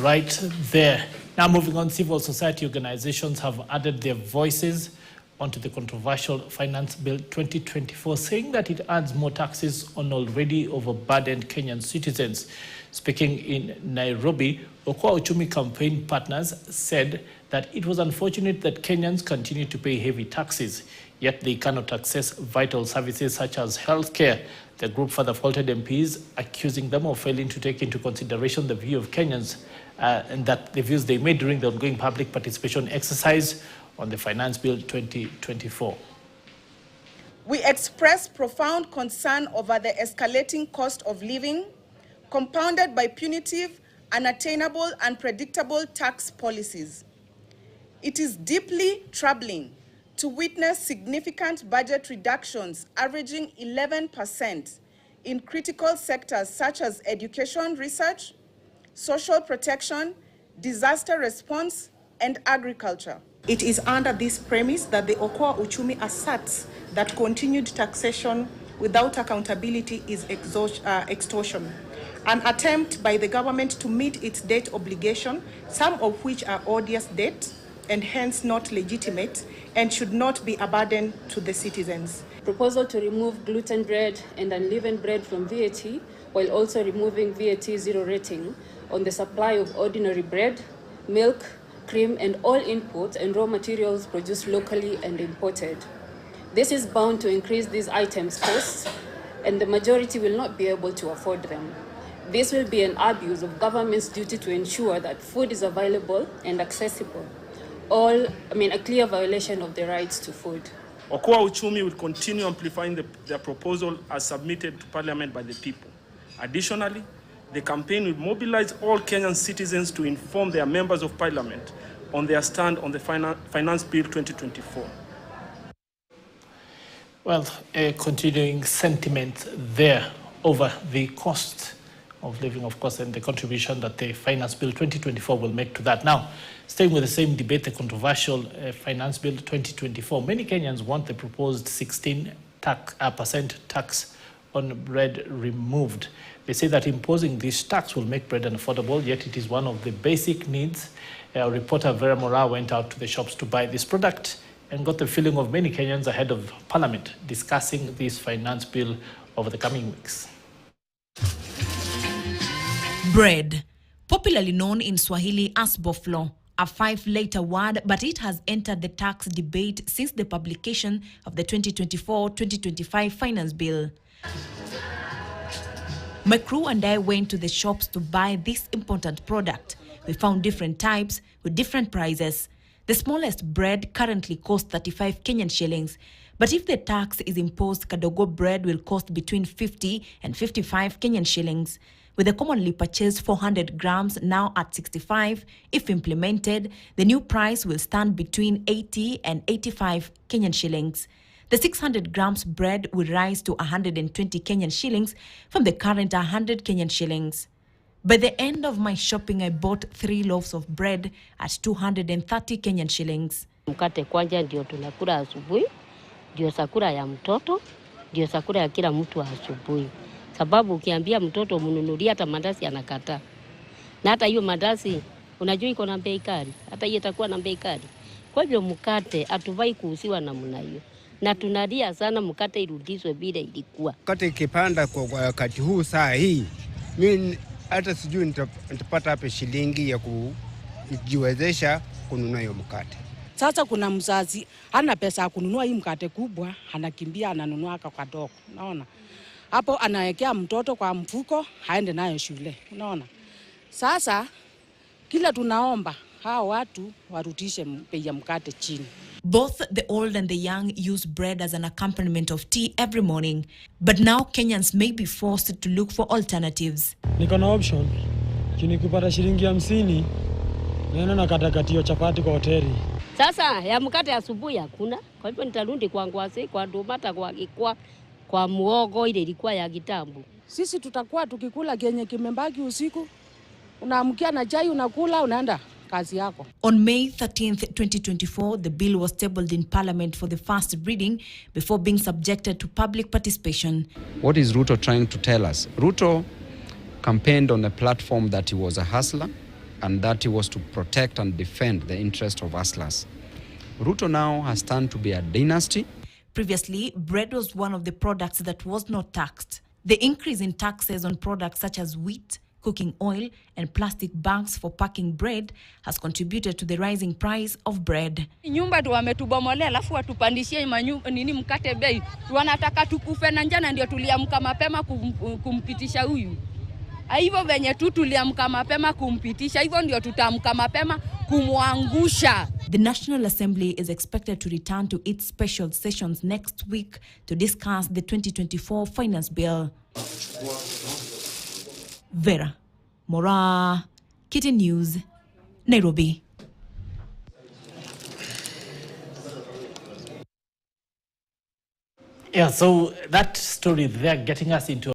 right there. Now moving on, civil society organizations have added their voices onto the controversial Finance Bill 2024, saying that it adds more taxes on already overburdened Kenyan citizens. Speaking in Nairobi, Okoa Uchumi campaign partners said that it was unfortunate that Kenyans continue to pay heavy taxes, yet they cannot access vital services such as healthcare. The group further faulted MPs, accusing them of failing to take into consideration the view of Kenyans and that the views they made during the ongoing public participation exercise on the Finance Bill 2024. We express profound concern over the escalating cost of living, compounded by punitive, unattainable, and predictable tax policies. It is deeply troubling to witness significant budget reductions averaging 11% in critical sectors such as education research, social protection, disaster response, and agriculture. It is under this premise that the Okoa Uchumi asserts that continued taxation without accountability is extortion, an attempt by the government to meet its debt obligation, some of which are odious debt and hence not legitimate and should not be a burden to the citizens. Proposal to remove gluten bread and unleavened bread from VAT, while also removing VAT zero rating on the supply of ordinary bread, milk, cream, and all inputs and raw materials produced locally and imported. This is bound to increase these items' costs, and the majority will not be able to afford them. This will be an abuse of government's duty to ensure that food is available and accessible. A clear violation of the rights to food. Okoa Uchumi will continue amplifying their proposal as submitted to Parliament by the people. Additionally, the campaign will mobilize all Kenyan citizens to inform their members of Parliament on their stand on the Finance Bill 2024. Well, a continuing sentiment there over the cost of living, of course, and the contribution that the Finance Bill 2024 will make to that. Now, staying with the same debate, the controversial Finance Bill 2024, many Kenyans want the proposed 16% tax on bread removed. They say that imposing this tax will make bread unaffordable, yet it is one of the basic needs. Reporter Vera Mora went out to the shops to buy this product and got the feeling of many Kenyans ahead of Parliament discussing this finance bill over the coming weeks. Bread, popularly known in Swahili as boflo, a 5-letter word, but it has entered the tax debate since the publication of the 2024-2025 finance bill. My crew and I went to the shops to buy this important product. We found different types with different prices. The smallest bread currently costs 35 Kenyan shillings, but if the tax is imposed, Kadogo bread will cost between 50 and 55 Kenyan shillings. With the commonly purchased 400 grams now at 65, if implemented, the new price will stand between 80 and 85 Kenyan shillings. The 600 grams bread will rise to 120 Kenyan shillings from the current 100 Kenyan shillings. By the end of my shopping, I bought 3 loaves of bread at 230 Kenyan shillings. Mkate kwanja ndio tunakula asubuhi, ndio chakula ya mtoto, ndio chakula ya kila mtu asubuhi. Sababu ukiambia mtoto mnunulie hata mandazi anakataa. Na hata hiyo mandazi unajua iko na bei kali, hata hiyo itakuwa na bei kali. Kwa hivyo mkate hatuvai kuuziwa namna hiyo. Na tunalia sana mkate irudishwe vile ilikuwa. Mkate ikipanda kwa wakati huu saa hii, mimi hata sijui nitapata hapa shilingi ya kujiwezesha kununua hiyo mkate. Sasa kuna mzazi hana pesa ya kununua hii mkate kubwa, anakimbia ananunua kadogo. Unaona? Hapo anawekea mtoto kwa mfuko, haende nayo shule. Unaona? Sasa kila tunaomba hao watu warudishe bei ya mkate chini. Both the old and the young use bread as an accompaniment of tea every morning. But now Kenyans may be forced to look for alternatives. Niko na option. Nikipata shilingi 50, naenda nakatakata hiyo chapati kwa hoteli. Sasa ya mkate asubuhi hakuna. Kwa hivyo nitarudi kwa ngwase, kwa domata, kwa muogo ile ilikuwa ya kitambo. Sisi tutakuwa tukikula kenye kimembaki usiku. Unaamkia na chai unakula unaenda kazi yako. On May 13th, 2024, the bill was tabled in Parliament for the first reading before being subjected to public participation. What is Ruto trying to tell us? Ruto campaigned on a platform that he was a hustler. and that was to protect and defend the interest of hustlers. Ruto now has turned to be a dynasty. Previously, bread was one of the products that was not taxed. The increase in taxes on products such as wheat, cooking oil, and plastic bags for packing bread has contributed to the rising price of bread. Nyumba tu wametubomolea alafu watupandishie mkate bei. Wanataka tukufe na njaa, ndio tuliamka mapema kumpitisha huyu. Hivyo venye tu tuliamka mapema kumpitisha, hivyo ndio tutaamka mapema kumwangusha. The National Assembly is expected to return to its special sessions next week to discuss the 2024 finance bill. Vera Mora, Kitten News, Nairobi. Yeah, so that story there getting us into